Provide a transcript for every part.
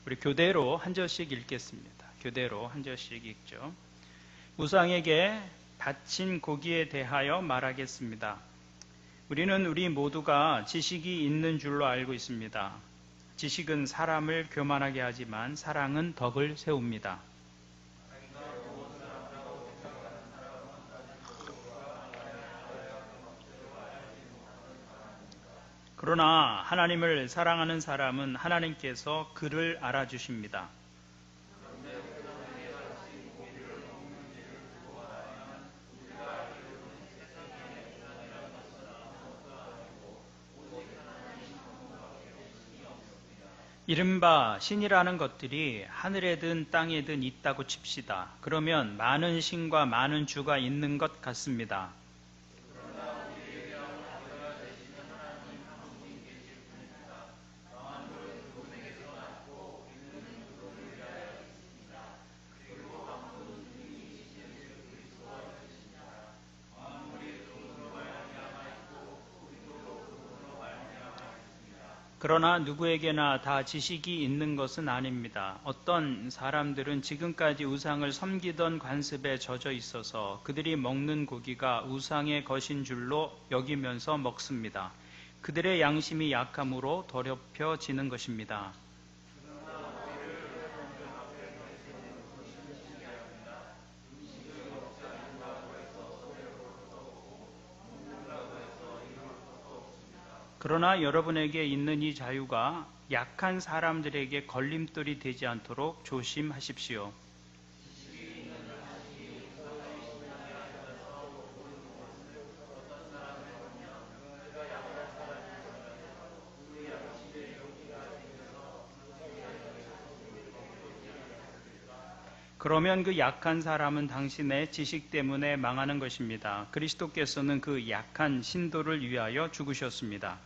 우리 교대로 한 절씩 읽겠습니다. 교대로 한 절씩 읽죠. 우상에게 바친 고기에 대하여 말하겠습니다. 우리는 우리 모두가 지식이 있는 줄로 알고 있습니다. 지식은 사람을 교만하게 하지만 사랑은 덕을 세웁니다. 그러나 하나님을 사랑하는 사람은 하나님께서 그를 알아주십니다. 이른바 신이라는 것들이 하늘에든 땅에든 있다고 칩시다. 그러면 많은 신과 많은 주가 있는 것 같습니다. 그러나 누구에게나 다 지식이 있는 것은 아닙니다. 어떤 사람들은 지금까지 우상을 섬기던 관습에 젖어 있어서 그들이 먹는 고기가 우상의 것인 줄로 여기면서 먹습니다. 그들의 양심이 약함으로 더럽혀지는 것입니다. 그러나 여러분에게 있는 이 자유가 약한 사람들에게 걸림돌이 되지 않도록 조심하십시오. 그러면 그 약한 사람은 당신의 지식 때문에 망하는 것입니다. 그리스도께서는 그 약한 신도를 위하여 죽으셨습니다.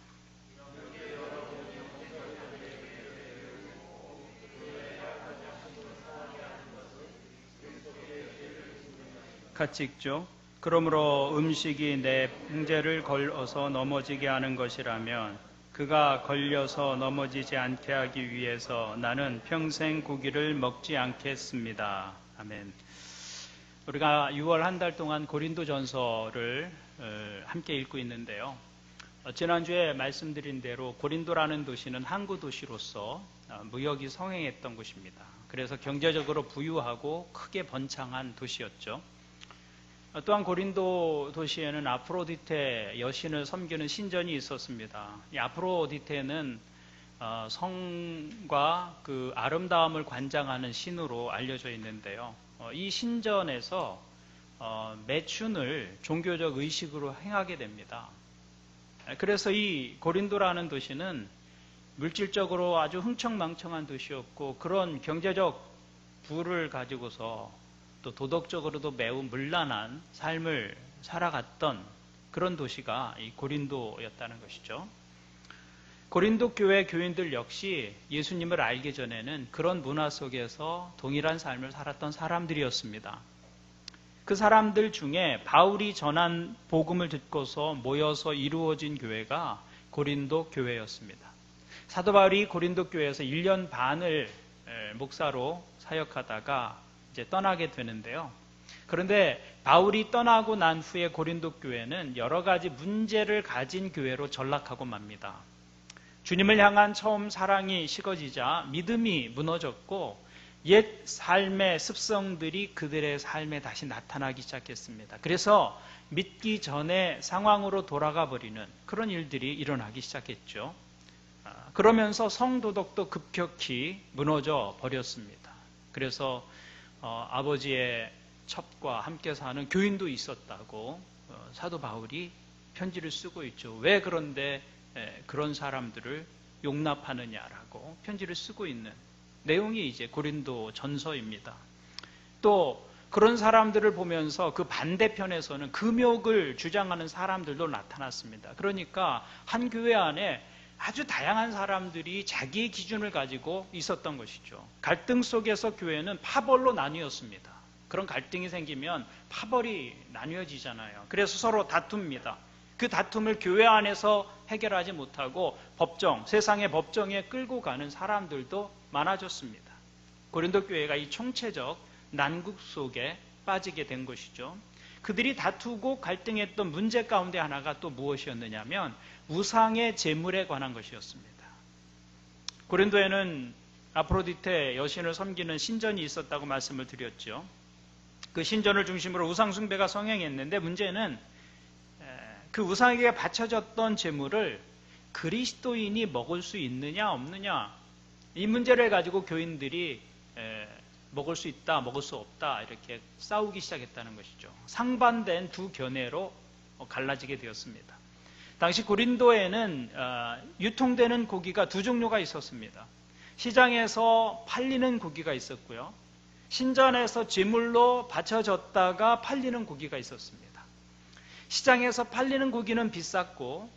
같이 읽죠. 그러므로 음식이 내 형제를 걸어서 넘어지게 하는 것이라면 그가 걸려서 넘어지지 않게 하기 위해서 나는 평생 고기를 먹지 않겠습니다. 아멘. 우리가 6월 한 달 동안 고린도전서를 함께 읽고 있는데요. 지난주에 말씀드린 대로 고린도라는 도시는 항구 도시로서 무역이 성행했던 곳입니다. 그래서 경제적으로 부유하고 크게 번창한 도시였죠. 또한 고린도 도시에는 아프로디테 여신을 섬기는 신전이 있었습니다. 이 아프로디테는 성과 그 아름다움을 관장하는 신으로 알려져 있는데요. 이 신전에서 매춘을 종교적 의식으로 행하게 됩니다. 그래서 이 고린도라는 도시는 물질적으로 아주 흥청망청한 도시였고 그런 경제적 부를 가지고서 또 도덕적으로도 매우 문란한 삶을 살아갔던 그런 도시가 이 고린도였다는 것이죠. 고린도 교회 교인들 역시 예수님을 알기 전에는 그런 문화 속에서 동일한 삶을 살았던 사람들이었습니다. 그 사람들 중에 바울이 전한 복음을 듣고서 모여서 이루어진 교회가 고린도 교회였습니다. 사도 바울이 고린도 교회에서 1년 반을 목사로 사역하다가 이제 떠나게 되는데요. 그런데 바울이 떠나고 난 후에 고린도 교회는 여러 가지 문제를 가진 교회로 전락하고 맙니다. 주님을 향한 처음 사랑이 식어지자 믿음이 무너졌고 옛 삶의 습성들이 그들의 삶에 다시 나타나기 시작했습니다. 그래서 믿기 전에 상황으로 돌아가 버리는 그런 일들이 일어나기 시작했죠. 그러면서 성도덕도 급격히 무너져 버렸습니다. 그래서 아버지의 첩과 함께 사는 교인도 있었다고 사도 바울이 편지를 쓰고 있죠. 왜 그런데 그런 사람들을 용납하느냐라고 편지를 쓰고 있는 내용이 이제 고린도 전서입니다. 또 그런 사람들을 보면서 그 반대편에서는 금욕을 주장하는 사람들도 나타났습니다. 그러니까 한 교회 안에 아주 다양한 사람들이 자기의 기준을 가지고 있었던 것이죠. 갈등 속에서 교회는 파벌로 나뉘었습니다. 그런 갈등이 생기면 파벌이 나뉘어지잖아요. 그래서 서로 다툽니다. 그 다툼을 교회 안에서 해결하지 못하고 법정, 세상의 법정에 끌고 가는 사람들도 많아졌습니다. 고린도 교회가 이 총체적 난국 속에 빠지게 된 것이죠. 그들이 다투고 갈등했던 문제 가운데 하나가 또 무엇이었느냐면 우상의 제물에 관한 것이었습니다. 고린도에는 아프로디테 여신을 섬기는 신전이 있었다고 말씀을 드렸죠. 그 신전을 중심으로 우상 숭배가 성행했는데 문제는 그 우상에게 바쳐졌던 제물을 그리스도인이 먹을 수 있느냐 없느냐, 이 문제를 가지고 교인들이 먹을 수 있다 먹을 수 없다 이렇게 싸우기 시작했다는 것이죠. 상반된 두 견해로 갈라지게 되었습니다. 당시 고린도에는 유통되는 고기가 두 종류가 있었습니다. 시장에서 팔리는 고기가 있었고요, 신전에서 제물로 바쳐졌다가 팔리는 고기가 있었습니다. 시장에서 팔리는 고기는 비쌌고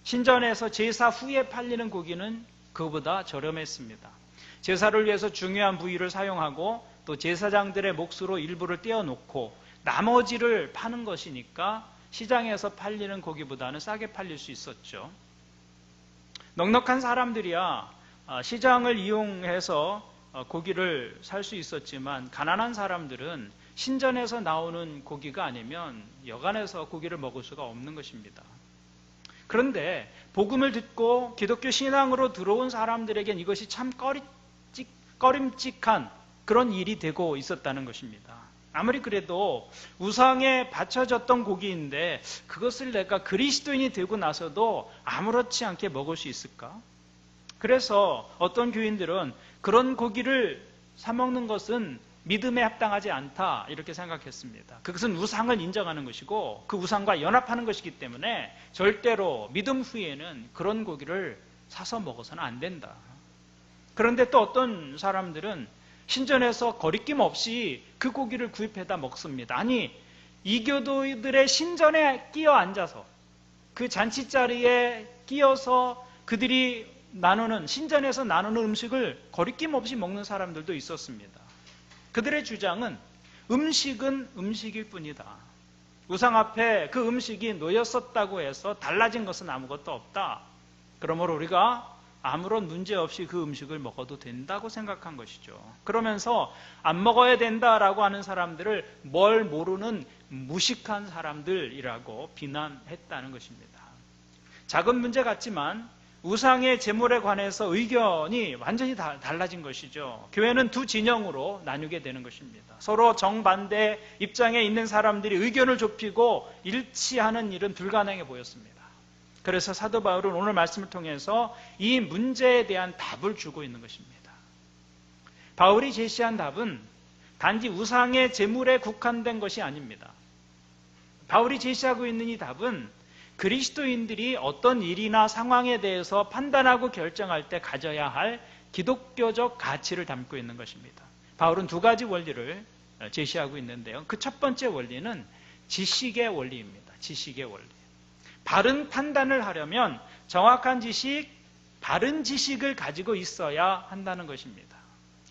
신전에서 제사 후에 팔리는 고기는 그보다 저렴했습니다. 제사를 위해서 중요한 부위를 사용하고 또 제사장들의 몫으로 일부를 떼어놓고 나머지를 파는 것이니까 시장에서 팔리는 고기보다는 싸게 팔릴 수 있었죠. 넉넉한 사람들이야 시장을 이용해서 고기를 살 수 있었지만 가난한 사람들은 신전에서 나오는 고기가 아니면 여간에서 고기를 먹을 수가 없는 것입니다. 그런데 복음을 듣고 기독교 신앙으로 들어온 사람들에겐 이것이 참 꺼림칙한 그런 일이 되고 있었다는 것입니다. 아무리 그래도 우상에 바쳐졌던 고기인데 그것을 내가 그리스도인이 되고 나서도 아무렇지 않게 먹을 수 있을까? 그래서 어떤 교인들은 그런 고기를 사 먹는 것은 믿음에 합당하지 않다 이렇게 생각했습니다. 그것은 우상을 인정하는 것이고 그 우상과 연합하는 것이기 때문에 절대로 믿음 후에는 그런 고기를 사서 먹어서는 안 된다. 그런데 또 어떤 사람들은 신전에서 거리낌 없이 그 고기를 구입해다 먹습니다. 아니, 이교도들의 신전에 끼어 앉아서 그 잔치자리에 끼어서 그들이 신전에서 나누는 음식을 거리낌 없이 먹는 사람들도 있었습니다. 그들의 주장은 음식은 음식일 뿐이다. 우상 앞에 그 음식이 놓였었다고 해서 달라진 것은 아무것도 없다. 그러므로 우리가 아무런 문제 없이 그 음식을 먹어도 된다고 생각한 것이죠. 그러면서 안 먹어야 된다라고 하는 사람들을 뭘 모르는 무식한 사람들이라고 비난했다는 것입니다. 작은 문제 같지만 우상의 제물에 관해서 의견이 완전히 달라진 것이죠. 교회는 두 진영으로 나뉘게 되는 것입니다. 서로 정반대 입장에 있는 사람들이 의견을 좁히고 일치하는 일은 불가능해 보였습니다. 그래서 사도 바울은 오늘 말씀을 통해서 이 문제에 대한 답을 주고 있는 것입니다. 바울이 제시한 답은 단지 우상의 제물에 국한된 것이 아닙니다. 바울이 제시하고 있는 이 답은 그리스도인들이 어떤 일이나 상황에 대해서 판단하고 결정할 때 가져야 할 기독교적 가치를 담고 있는 것입니다. 바울은 두 가지 원리를 제시하고 있는데요. 그 첫 번째 원리는 지식의 원리입니다. 지식의 원리. 바른 판단을 하려면 정확한 지식, 바른 지식을 가지고 있어야 한다는 것입니다.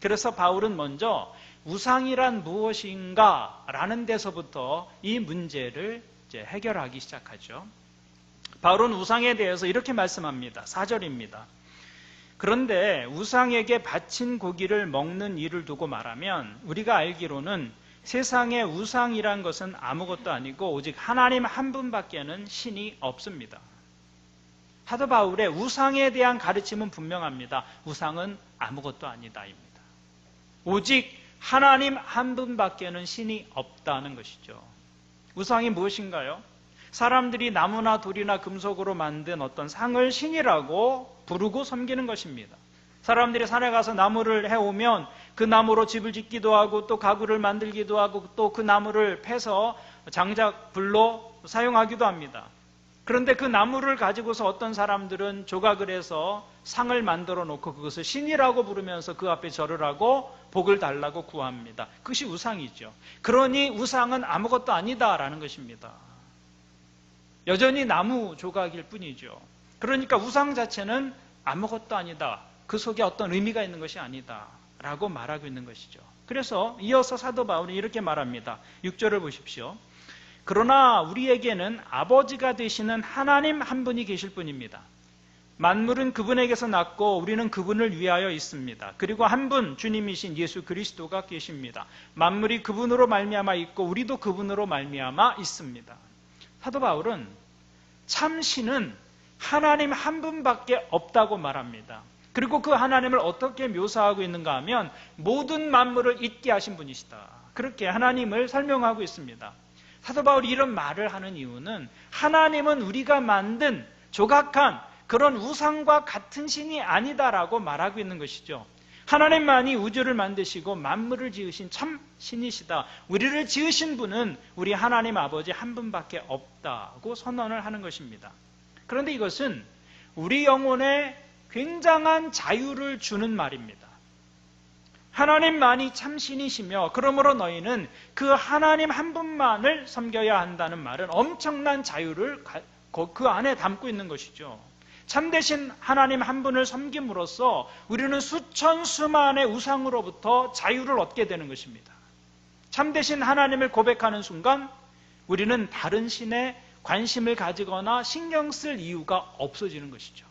그래서 바울은 먼저 우상이란 무엇인가 라는 데서부터 이 문제를 이제 해결하기 시작하죠. 바울은 우상에 대해서 이렇게 말씀합니다. 4절입니다. 그런데 우상에게 바친 고기를 먹는 일을 두고 말하면 우리가 알기로는 세상에 우상이란 것은 아무것도 아니고 오직 하나님 한 분밖에는 신이 없습니다. 사도 바울의 우상에 대한 가르침은 분명합니다. 우상은 아무것도 아니다입니다. 오직 하나님 한 분밖에는 신이 없다는 것이죠. 우상이 무엇인가요? 사람들이 나무나 돌이나 금속으로 만든 어떤 상을 신이라고 부르고 섬기는 것입니다. 사람들이 산에 가서 나무를 해오면 그 나무로 집을 짓기도 하고 또 가구를 만들기도 하고 또 그 나무를 패서 장작 불로 사용하기도 합니다. 그런데 그 나무를 가지고서 어떤 사람들은 조각을 해서 상을 만들어 놓고 그것을 신이라고 부르면서 그 앞에 절을 하고 복을 달라고 구합니다. 그것이 우상이죠. 그러니 우상은 아무것도 아니다라는 것입니다. 여전히 나무 조각일 뿐이죠. 그러니까 우상 자체는 아무것도 아니다. 그 속에 어떤 의미가 있는 것이 아니다. 라고 말하고 있는 것이죠. 그래서 이어서 사도 바울이 이렇게 말합니다. 6절을 보십시오. 그러나 우리에게는 아버지가 되시는 하나님 한 분이 계실 뿐입니다. 만물은 그분에게서 났고 우리는 그분을 위하여 있습니다. 그리고 한 분 주님이신 예수 그리스도가 계십니다. 만물이 그분으로 말미암아 있고 우리도 그분으로 말미암아 있습니다. 사도 바울은 참 신은 하나님 한 분밖에 없다고 말합니다. 그리고 그 하나님을 어떻게 묘사하고 있는가 하면 모든 만물을 있게 하신 분이시다. 그렇게 하나님을 설명하고 있습니다. 사도 바울이 이런 말을 하는 이유는 하나님은 우리가 만든 조각한 그런 우상과 같은 신이 아니다라고 말하고 있는 것이죠. 하나님만이 우주를 만드시고 만물을 지으신 참 신이시다. 우리를 지으신 분은 우리 하나님 아버지 한 분밖에 없다고 선언을 하는 것입니다. 그런데 이것은 우리 영혼에 굉장한 자유를 주는 말입니다. 하나님만이 참 신이시며 그러므로 너희는 그 하나님 한 분만을 섬겨야 한다는 말은 엄청난 자유를 그 안에 담고 있는 것이죠. 참되신 하나님 한 분을 섬김으로써 우리는 수천 수만의 우상으로부터 자유를 얻게 되는 것입니다. 참되신 하나님을 고백하는 순간 우리는 다른 신에 관심을 가지거나 신경 쓸 이유가 없어지는 것이죠.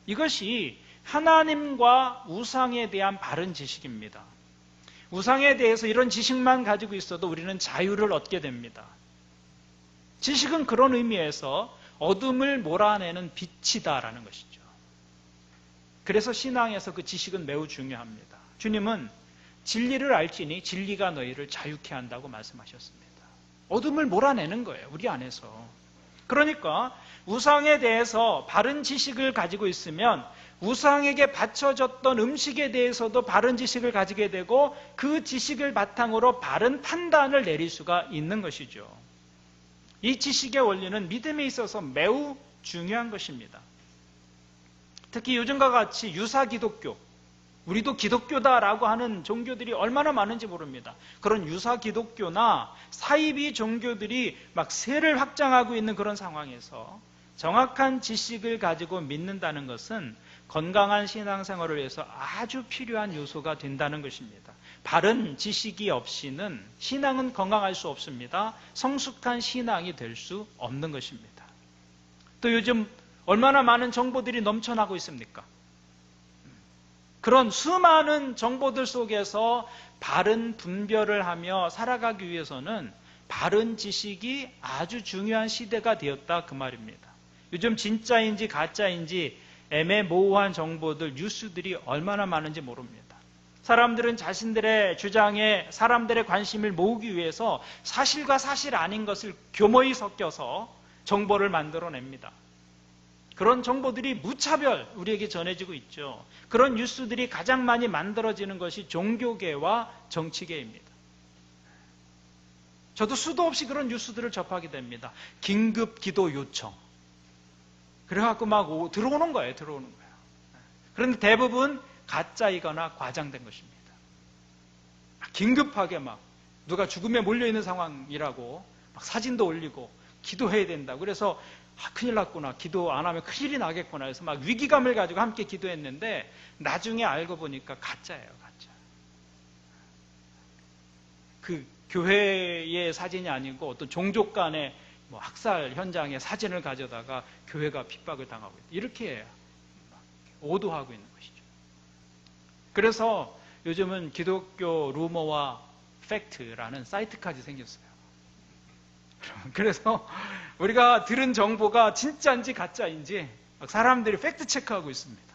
이것이 하나님과 우상에 대한 바른 지식입니다. 우상에 대해서 이런 지식만 가지고 있어도 우리는 자유를 얻게 됩니다. 지식은 그런 의미에서 어둠을 몰아내는 빛이다라는 것이죠. 그래서 신앙에서 그 지식은 매우 중요합니다. 주님은 진리를 알지니 진리가 너희를 자유케 한다고 말씀하셨습니다. 어둠을 몰아내는 거예요, 우리 안에서. 그러니까 우상에 대해서 바른 지식을 가지고 있으면 우상에게 바쳐졌던 음식에 대해서도 바른 지식을 가지게 되고 그 지식을 바탕으로 바른 판단을 내릴 수가 있는 것이죠. 이 지식의 원리는 믿음에 있어서 매우 중요한 것입니다. 특히 요즘과 같이 유사 기독교, 우리도 기독교다라고 하는 종교들이 얼마나 많은지 모릅니다. 그런 유사 기독교나 사이비 종교들이 막 세를 확장하고 있는 그런 상황에서 정확한 지식을 가지고 믿는다는 것은 건강한 신앙생활을 위해서 아주 필요한 요소가 된다는 것입니다. 바른 지식이 없이는 신앙은 건강할 수 없습니다. 성숙한 신앙이 될 수 없는 것입니다. 또 요즘 얼마나 많은 정보들이 넘쳐나고 있습니까? 그런 수많은 정보들 속에서 바른 분별을 하며 살아가기 위해서는 바른 지식이 아주 중요한 시대가 되었다 그 말입니다. 요즘 진짜인지 가짜인지 애매모호한 정보들, 뉴스들이 얼마나 많은지 모릅니다. 사람들은 자신들의 주장에 사람들의 관심을 모으기 위해서 사실과 사실 아닌 것을 교모히 섞여서 정보를 만들어냅니다. 그런 정보들이 무차별 우리에게 전해지고 있죠. 그런 뉴스들이 가장 많이 만들어지는 것이 종교계와 정치계입니다. 저도 수도 없이 그런 뉴스들을 접하게 됩니다. 긴급 기도 요청. 그래갖고 막 들어오는 거예요. 그런데 대부분 가짜이거나 과장된 것입니다. 긴급하게 막 누가 죽음에 몰려있는 상황이라고 막 사진도 올리고 기도해야 된다. 그래서 큰일 났구나. 기도 안 하면 큰일이 나겠구나. 그래서 막 위기감을 가지고 함께 기도했는데 나중에 알고 보니까 가짜예요. 가짜. 그 교회의 사진이 아니고 어떤 종족 간의 학살 현장의 사진을 가져다가 교회가 핍박을 당하고 있다. 이렇게 오도하고 있는 것이죠. 그래서 요즘은 기독교 루머와 팩트라는 사이트까지 생겼어요. 그래서 우리가 들은 정보가 진짜인지 가짜인지 사람들이 팩트 체크하고 있습니다.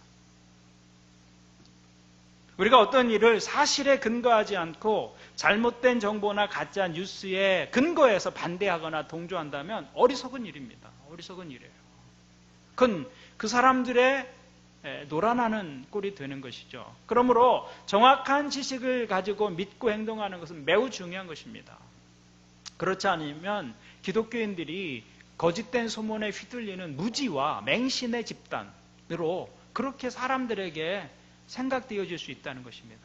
우리가 어떤 일을 사실에 근거하지 않고 잘못된 정보나 가짜 뉴스에 근거해서 반대하거나 동조한다면 어리석은 일입니다. 어리석은 일이에요. 그건 그 사람들의 노란하는 꼴이 되는 것이죠. 그러므로 정확한 지식을 가지고 믿고 행동하는 것은 매우 중요한 것입니다. 그렇지 않으면 기독교인들이 거짓된 소문에 휘둘리는 무지와 맹신의 집단으로 그렇게 사람들에게 생각되어질 수 있다는 것입니다.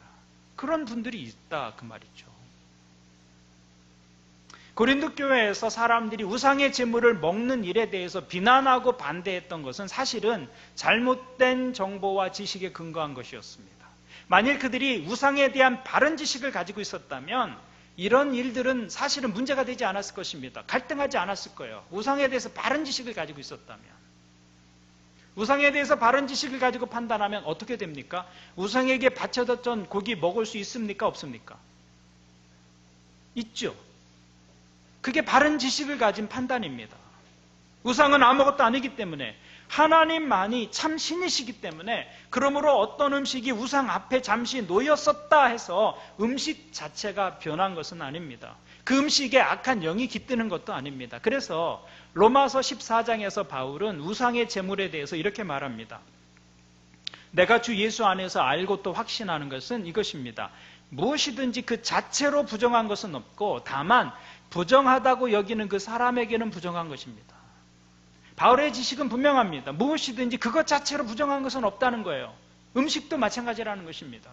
그런 분들이 있다 그 말이죠. 고린도 교회에서 사람들이 우상의 제물을 먹는 일에 대해서 비난하고 반대했던 것은 사실은 잘못된 정보와 지식에 근거한 것이었습니다. 만일 그들이 우상에 대한 바른 지식을 가지고 있었다면 이런 일들은 사실은 문제가 되지 않았을 것입니다. 갈등하지 않았을 거예요. 우상에 대해서 바른 지식을 가지고 있었다면. 우상에 대해서 바른 지식을 가지고 판단하면 어떻게 됩니까? 우상에게 바쳐졌던 고기 먹을 수 있습니까? 없습니까? 있죠. 그게 바른 지식을 가진 판단입니다. 우상은 아무것도 아니기 때문에, 하나님만이 참 신이시기 때문에, 그러므로 어떤 음식이 우상 앞에 잠시 놓였었다 해서 음식 자체가 변한 것은 아닙니다. 그 음식에 악한 영이 깃드는 것도 아닙니다. 그래서 로마서 14장에서 바울은 우상의 제물에 대해서 이렇게 말합니다. 내가 주 예수 안에서 알고 또 확신하는 것은 이것입니다. 무엇이든지 그 자체로 부정한 것은 없고 다만 부정하다고 여기는 그 사람에게는 부정한 것입니다. 바울의 지식은 분명합니다. 무엇이든지 그것 자체로 부정한 것은 없다는 거예요. 음식도 마찬가지라는 것입니다.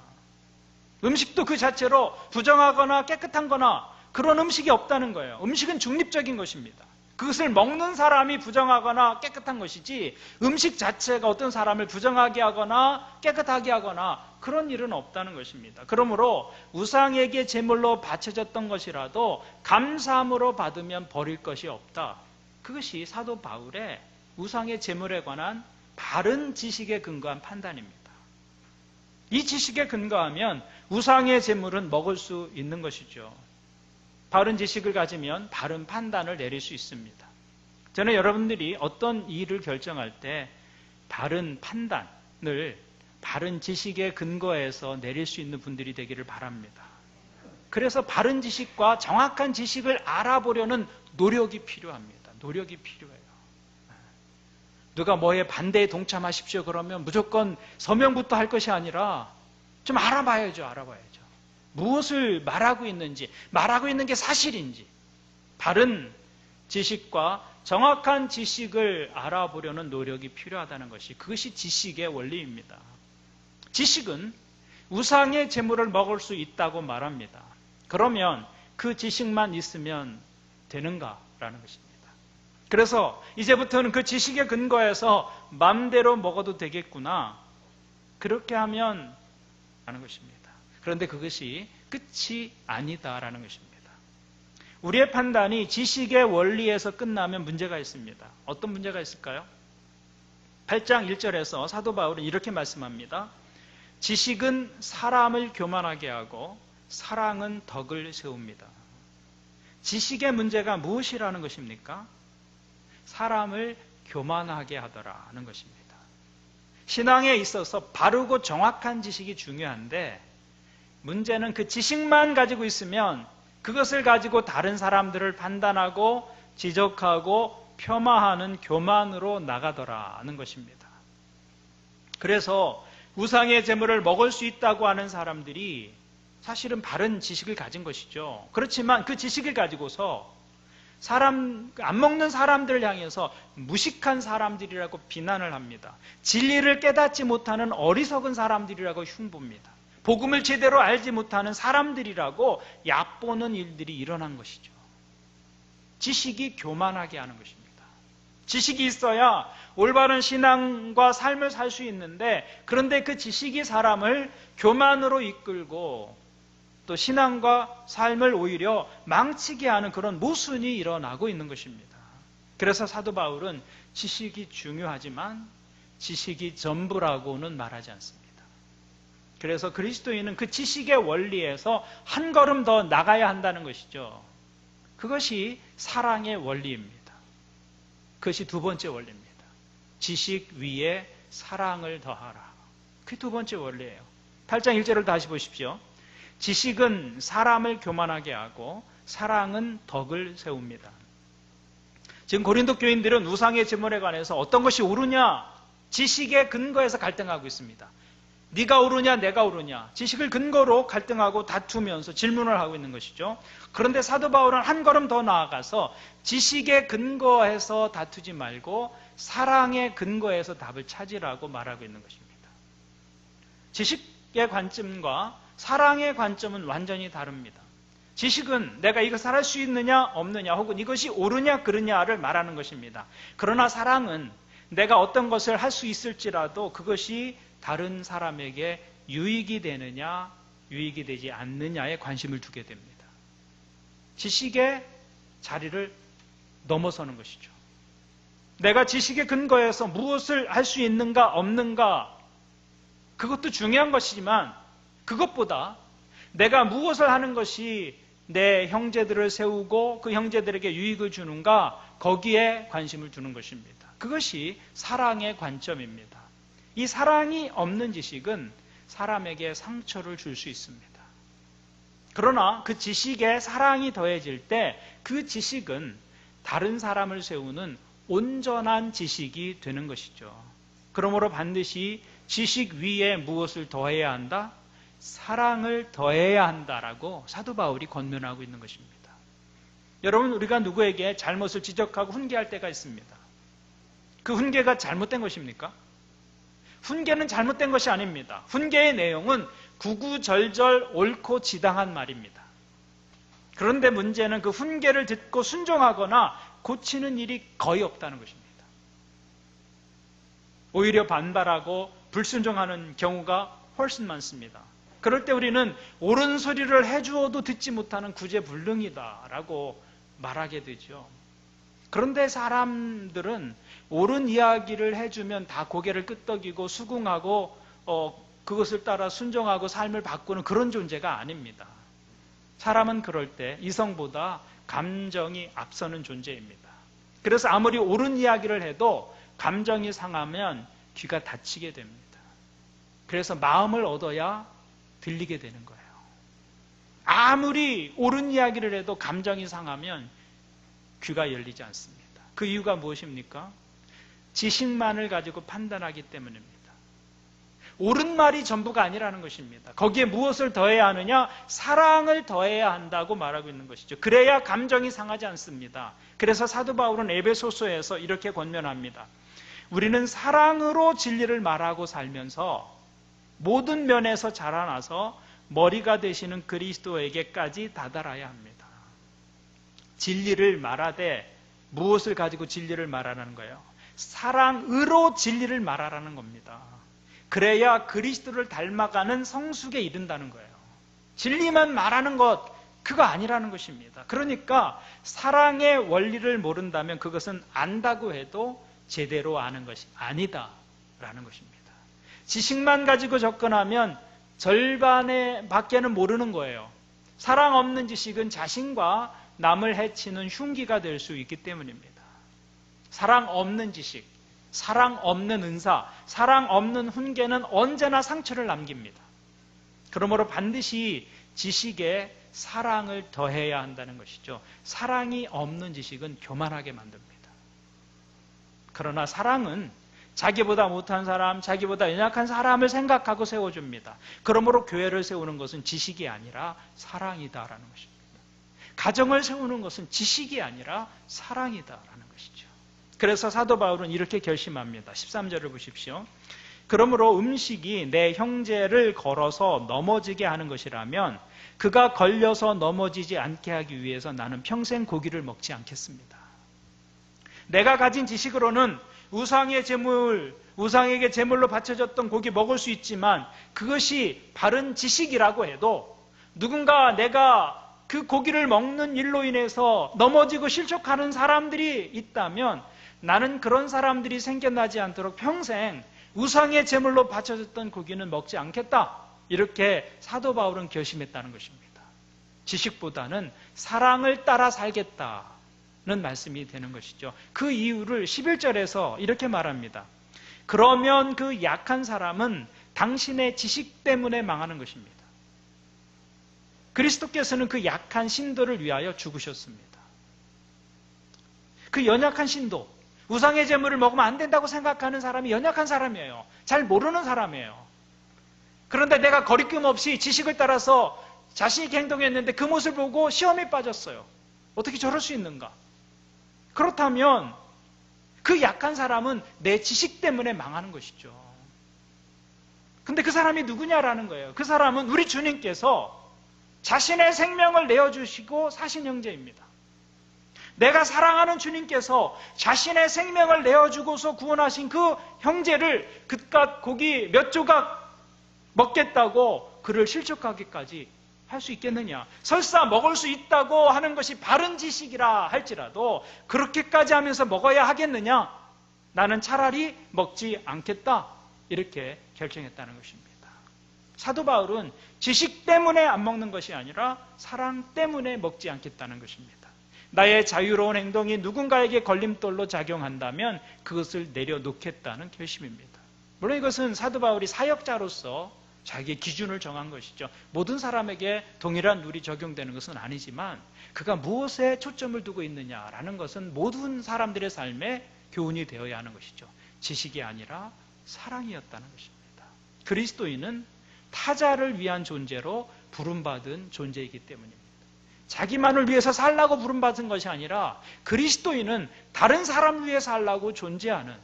음식도 그 자체로 부정하거나 깨끗한 거나 그런 음식이 없다는 거예요. 음식은 중립적인 것입니다. 그것을 먹는 사람이 부정하거나 깨끗한 것이지 음식 자체가 어떤 사람을 부정하게 하거나 깨끗하게 하거나 그런 일은 없다는 것입니다. 그러므로 우상에게 제물로 바쳐졌던 것이라도 감사함으로 받으면 버릴 것이 없다. 그것이 사도 바울의 우상의 제물에 관한 바른 지식에 근거한 판단입니다. 이 지식에 근거하면 우상의 제물은 먹을 수 있는 것이죠. 바른 지식을 가지면 바른 판단을 내릴 수 있습니다. 저는 여러분들이 어떤 일을 결정할 때 바른 판단을 바른 지식에 근거해서 내릴 수 있는 분들이 되기를 바랍니다. 그래서 바른 지식과 정확한 지식을 알아보려는 노력이 필요합니다. 노력이 필요해요. 누가 뭐에 반대에 동참하십시오 그러면 무조건 서명부터 할 것이 아니라 좀 알아봐야죠. 무엇을 말하고 있는지, 말하고 있는 게 사실인지, 바른 지식과 정확한 지식을 알아보려는 노력이 필요하다는 것이, 그것이 지식의 원리입니다. 지식은 우상의 제물을 먹을 수 있다고 말합니다. 그러면 그 지식만 있으면 되는가라는 것입니다. 그래서 이제부터는 그 지식에 근거해서 마음대로 먹어도 되겠구나, 그렇게 하면 하는 것입니다. 그런데 그것이 끝이 아니다라는 것입니다. 우리의 판단이 지식의 원리에서 끝나면 문제가 있습니다. 어떤 문제가 있을까요? 8장 1절에서 사도 바울은 이렇게 말씀합니다. 지식은 사람을 교만하게 하고 사랑은 덕을 세웁니다. 지식의 문제가 무엇이라는 것입니까? 사람을 교만하게 하더라는 것입니다. 신앙에 있어서 바르고 정확한 지식이 중요한데 문제는 그 지식만 가지고 있으면 그것을 가지고 다른 사람들을 판단하고 지적하고 폄하하는 교만으로 나가더라는 것입니다. 그래서 우상의 제물을 먹을 수 있다고 하는 사람들이 사실은 바른 지식을 가진 것이죠. 그렇지만 그 지식을 가지고서 안 먹는 사람들을 향해서 무식한 사람들이라고 비난을 합니다. 진리를 깨닫지 못하는 어리석은 사람들이라고 흉보입니다. 복음을 제대로 알지 못하는 사람들이라고 얕보는 일들이 일어난 것이죠. 지식이 교만하게 하는 것입니다. 지식이 있어야 올바른 신앙과 삶을 살 수 있는데, 그런데 그 지식이 사람을 교만으로 이끌고 또 신앙과 삶을 오히려 망치게 하는 그런 모순이 일어나고 있는 것입니다. 그래서 사도 바울은 지식이 중요하지만 지식이 전부라고는 말하지 않습니다. 그래서 그리스도인은 그 지식의 원리에서 한 걸음 더 나가야 한다는 것이죠. 그것이 사랑의 원리입니다. 그것이 두 번째 원리입니다. 지식 위에 사랑을 더하라. 그게 두 번째 원리예요. 8장 1절을 다시 보십시오. 지식은 사람을 교만하게 하고 사랑은 덕을 세웁니다. 지금 고린도 교인들은 우상의 제물에 관해서 어떤 것이 옳으냐, 지식의 근거에서 갈등하고 있습니다. 네가 옳으냐 내가 옳으냐, 지식을 근거로 갈등하고 다투면서 질문을 하고 있는 것이죠. 그런데 사도 바울은 한 걸음 더 나아가서 지식의 근거에서 다투지 말고 사랑의 근거에서 답을 찾으라고 말하고 있는 것입니다. 지식의 관점과 사랑의 관점은 완전히 다릅니다. 지식은 내가 이것을 할 수 있느냐 없느냐 혹은 이것이 옳으냐 그르냐를 말하는 것입니다. 그러나 사랑은 내가 어떤 것을 할 수 있을지라도 그것이 다른 사람에게 유익이 되느냐 유익이 되지 않느냐에 관심을 두게 됩니다. 지식의 자리를 넘어서는 것이죠. 내가 지식에 근거해서 무엇을 할 수 있는가 없는가, 그것도 중요한 것이지만 그것보다 내가 무엇을 하는 것이 내 형제들을 세우고 그 형제들에게 유익을 주는가, 거기에 관심을 두는 것입니다. 그것이 사랑의 관점입니다. 이 사랑이 없는 지식은 사람에게 상처를 줄 수 있습니다. 그러나 그 지식에 사랑이 더해질 때 그 지식은 다른 사람을 세우는 온전한 지식이 되는 것이죠. 그러므로 반드시 지식 위에 무엇을 더해야 한다? 사랑을 더해야 한다라고 사도 바울이 권면하고 있는 것입니다. 여러분, 우리가 누구에게 잘못을 지적하고 훈계할 때가 있습니다. 그 훈계가 잘못된 것입니까? 훈계는 잘못된 것이 아닙니다. 훈계의 내용은 구구절절 옳고 지당한 말입니다. 그런데 문제는 그 훈계를 듣고 순종하거나 고치는 일이 거의 없다는 것입니다. 오히려 반발하고 불순종하는 경우가 훨씬 많습니다. 그럴 때 우리는 옳은 소리를 해주어도 듣지 못하는 구제불능이다라고 말하게 되죠. 그런데 사람들은 옳은 이야기를 해주면 다 고개를 끄덕이고 수긍하고 그것을 따라 순종하고 삶을 바꾸는 그런 존재가 아닙니다. 사람은 그럴 때 이성보다 감정이 앞서는 존재입니다. 그래서 아무리 옳은 이야기를 해도 감정이 상하면 귀가 닫히게 됩니다. 그래서 마음을 얻어야 들리게 되는 거예요. 아무리 옳은 이야기를 해도 감정이 상하면 귀가 열리지 않습니다. 그 이유가 무엇입니까? 지식만을 가지고 판단하기 때문입니다. 옳은 말이 전부가 아니라는 것입니다. 거기에 무엇을 더해야 하느냐? 사랑을 더해야 한다고 말하고 있는 것이죠. 그래야 감정이 상하지 않습니다. 그래서 사도 바울은 에베소서에서 이렇게 권면합니다. 우리는 사랑으로 진리를 말하고 살면서 모든 면에서 자라나서 머리가 되시는 그리스도에게까지 다다라야 합니다. 진리를 말하되 무엇을 가지고 진리를 말하라는 거예요? 사랑으로 진리를 말하라는 겁니다. 그래야 그리스도를 닮아가는 성숙에 이른다는 거예요. 진리만 말하는 것, 그거 아니라는 것입니다. 그러니까 사랑의 원리를 모른다면 그것은 안다고 해도 제대로 아는 것이 아니다라는 것입니다. 지식만 가지고 접근하면 절반의 밖에는 모르는 거예요. 사랑 없는 지식은 자신과 남을 해치는 흉기가 될 수 있기 때문입니다. 사랑 없는 지식, 사랑 없는 은사, 사랑 없는 훈계는 언제나 상처를 남깁니다. 그러므로 반드시 지식에 사랑을 더해야 한다는 것이죠. 사랑이 없는 지식은 교만하게 만듭니다. 그러나 사랑은 자기보다 못한 사람, 자기보다 연약한 사람을 생각하고 세워줍니다. 그러므로 교회를 세우는 것은 지식이 아니라 사랑이다라는 것입니다. 가정을 세우는 것은 지식이 아니라 사랑이다라는 것이죠. 그래서 사도 바울은 이렇게 결심합니다. 13절을 보십시오. 그러므로 음식이 내 형제를 걸어서 넘어지게 하는 것이라면 그가 걸려서 넘어지지 않게 하기 위해서 나는 평생 고기를 먹지 않겠습니다. 내가 가진 지식으로는 우상의 제물, 우상에게 제물로 바쳐졌던 고기 먹을 수 있지만 그것이 바른 지식이라고 해도 누군가 내가 그 고기를 먹는 일로 인해서 넘어지고 실족하는 사람들이 있다면 나는 그런 사람들이 생겨나지 않도록 평생 우상의 제물로 바쳐졌던 고기는 먹지 않겠다. 이렇게 사도 바울은 결심했다는 것입니다. 지식보다는 사랑을 따라 살겠다는 말씀이 되는 것이죠. 그 이유를 11절에서 이렇게 말합니다. 그러면 그 약한 사람은 당신의 지식 때문에 망하는 것입니다. 그리스도께서는 그 약한 신도를 위하여 죽으셨습니다. 그 연약한 신도, 우상의 제물을 먹으면 안 된다고 생각하는 사람이 연약한 사람이에요. 잘 모르는 사람이에요. 그런데 내가 거리낌 없이 지식을 따라서 자신 있게 행동했는데 그 모습을 보고 시험에 빠졌어요. 어떻게 저럴 수 있는가? 그렇다면 그 약한 사람은 내 지식 때문에 망하는 것이죠. 근데 그 사람이 누구냐라는 거예요. 그 사람은 우리 주님께서 자신의 생명을 내어주시고 사신 형제입니다. 내가 사랑하는 주님께서 자신의 생명을 내어주고서 구원하신 그 형제를 그깟 고기 몇 조각 먹겠다고 그를 실족하기까지 할 수 있겠느냐? 설사 먹을 수 있다고 하는 것이 바른 지식이라 할지라도 그렇게까지 하면서 먹어야 하겠느냐? 나는 차라리 먹지 않겠다. 이렇게 결정했다는 것입니다. 사도 바울은 지식 때문에 안 먹는 것이 아니라 사랑 때문에 먹지 않겠다는 것입니다. 나의 자유로운 행동이 누군가에게 걸림돌로 작용한다면 그것을 내려놓겠다는 결심입니다. 물론 이것은 사도 바울이 사역자로서 자기의 기준을 정한 것이죠. 모든 사람에게 동일한 룰이 적용되는 것은 아니지만 그가 무엇에 초점을 두고 있느냐라는 것은 모든 사람들의 삶에 교훈이 되어야 하는 것이죠. 지식이 아니라 사랑이었다는 것입니다. 그리스도인은 타자를 위한 존재로 부름받은 존재이기 때문입니다. 자기만을 위해서 살라고 부름받은 것이 아니라 그리스도인은 다른 사람을 위해서 살라고 존재하는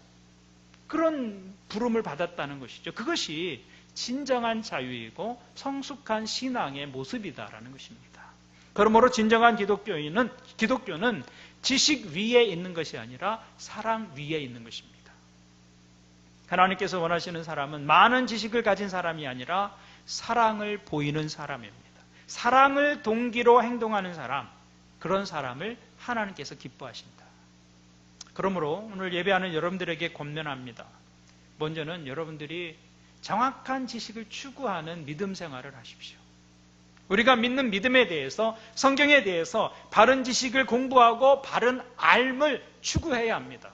그런 부름을 받았다는 것이죠. 그것이 진정한 자유이고 성숙한 신앙의 모습이다라는 것입니다. 그러므로 진정한 기독교는 지식 위에 있는 것이 아니라 사랑 위에 있는 것입니다. 하나님께서 원하시는 사람은 많은 지식을 가진 사람이 아니라 사랑을 보이는 사람입니다. 사랑을 동기로 행동하는 사람, 그런 사람을 하나님께서 기뻐하신다. 그러므로 오늘 예배하는 여러분들에게 권면합니다. 먼저는 여러분들이 정확한 지식을 추구하는 믿음 생활을 하십시오. 우리가 믿는 믿음에 대해서, 성경에 대해서 바른 지식을 공부하고 바른 알을 추구해야 합니다.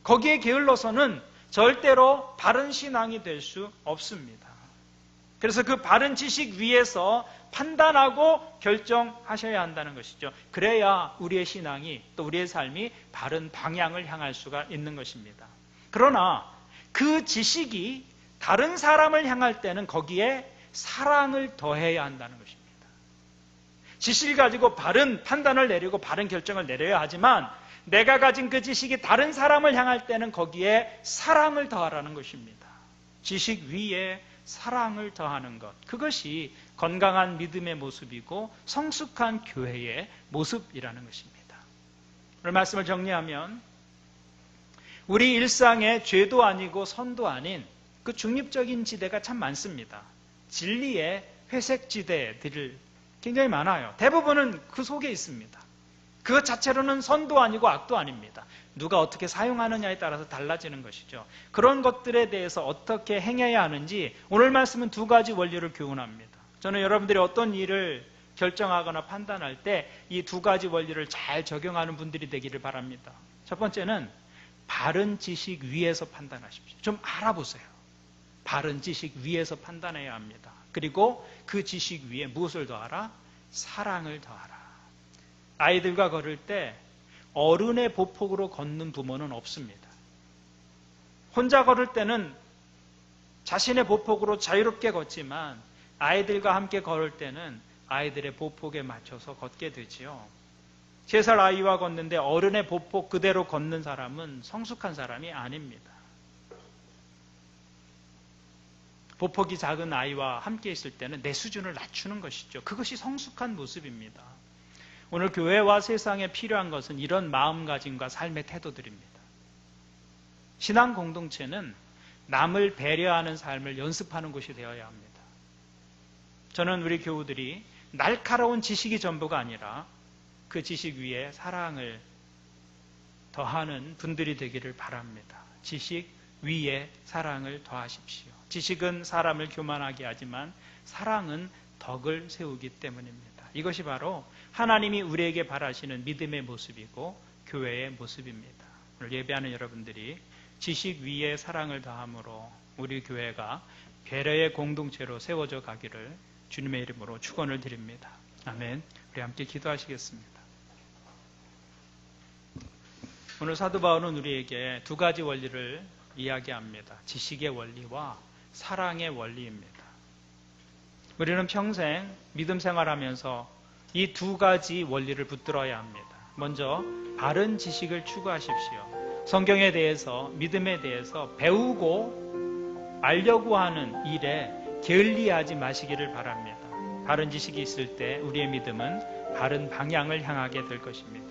거기에 게을러서는 절대로 바른 신앙이 될 수 없습니다. 그래서 그 바른 지식 위에서 판단하고 결정하셔야 한다는 것이죠. 그래야 우리의 신앙이 또 우리의 삶이 바른 방향을 향할 수가 있는 것입니다. 그러나 그 지식이 다른 사람을 향할 때는 거기에 사랑을 더해야 한다는 것입니다. 지식을 가지고 바른 판단을 내리고 바른 결정을 내려야 하지만 내가 가진 그 지식이 다른 사람을 향할 때는 거기에 사랑을 더하라는 것입니다. 지식 위에 사랑을 더하는 것, 그것이 건강한 믿음의 모습이고 성숙한 교회의 모습이라는 것입니다. 오늘 말씀을 정리하면 우리 일상에 죄도 아니고 선도 아닌 그 중립적인 지대가 참 많습니다. 진리의 회색 지대들을 굉장히 많아요. 대부분은 그 속에 있습니다. 그것 자체로는 선도 아니고 악도 아닙니다. 누가 어떻게 사용하느냐에 따라서 달라지는 것이죠. 그런 것들에 대해서 어떻게 행해야 하는지 오늘 말씀은 두 가지 원리를 교훈합니다. 저는 여러분들이 어떤 일을 결정하거나 판단할 때 이 두 가지 원리를 잘 적용하는 분들이 되기를 바랍니다. 첫 번째는 바른 지식 위에서 판단하십시오. 좀 알아보세요. 바른 지식 위에서 판단해야 합니다. 그리고 그 지식 위에 무엇을 더하라? 사랑을 더하라. 아이들과 걸을 때 어른의 보폭으로 걷는 부모는 없습니다. 혼자 걸을 때는 자신의 보폭으로 자유롭게 걷지만 아이들과 함께 걸을 때는 아이들의 보폭에 맞춰서 걷게 되지요. 3살 아이와 걷는데 어른의 보폭 그대로 걷는 사람은 성숙한 사람이 아닙니다. 보폭이 작은 아이와 함께 있을 때는 내 수준을 낮추는 것이죠. 그것이 성숙한 모습입니다. 오늘 교회와 세상에 필요한 것은 이런 마음가짐과 삶의 태도들입니다. 신앙 공동체는 남을 배려하는 삶을 연습하는 곳이 되어야 합니다. 저는 우리 교우들이 날카로운 지식이 전부가 아니라 그 지식 위에 사랑을 더하는 분들이 되기를 바랍니다. 지식 위에 사랑을 더하십시오. 지식은 사람을 교만하게 하지만 사랑은 덕을 세우기 때문입니다. 이것이 바로 하나님이 우리에게 바라시는 믿음의 모습이고 교회의 모습입니다. 오늘 예배하는 여러분들이 지식 위에 사랑을 더함으로 우리 교회가 배려의 공동체로 세워져 가기를 주님의 이름으로 축원을 드립니다. 아멘. 우리 함께 기도하시겠습니다. 오늘 사도 바울은 우리에게 두 가지 원리를 이야기합니다. 지식의 원리와 사랑의 원리입니다. 우리는 평생 믿음 생활하면서 이 두 가지 원리를 붙들어야 합니다. 먼저 바른 지식을 추구하십시오. 성경에 대해서, 믿음에 대해서 배우고 알려고 하는 일에 게을리하지 마시기를 바랍니다. 바른 지식이 있을 때 우리의 믿음은 바른 방향을 향하게 될 것입니다.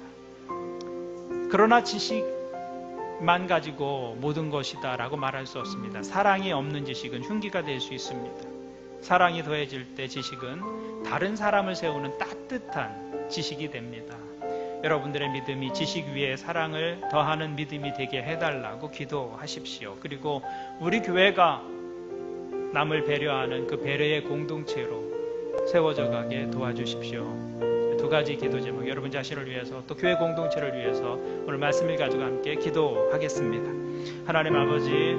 그러나 지식만 가지고 모든 것이다 라고 말할 수 없습니다. 사랑이 없는 지식은 흉기가 될 수 있습니다. 사랑이 더해질 때 지식은 다른 사람을 세우는 따뜻한 지식이 됩니다. 여러분들의 믿음이 지식 위에 사랑을 더하는 믿음이 되게 해달라고 기도하십시오. 그리고 우리 교회가 남을 배려하는 그 배려의 공동체로 세워져 가게 도와주십시오. 두 가지 기도 제목, 여러분 자신을 위해서 또 교회 공동체를 위해서 오늘 말씀을 가지고 함께 기도하겠습니다. 하나님 아버지,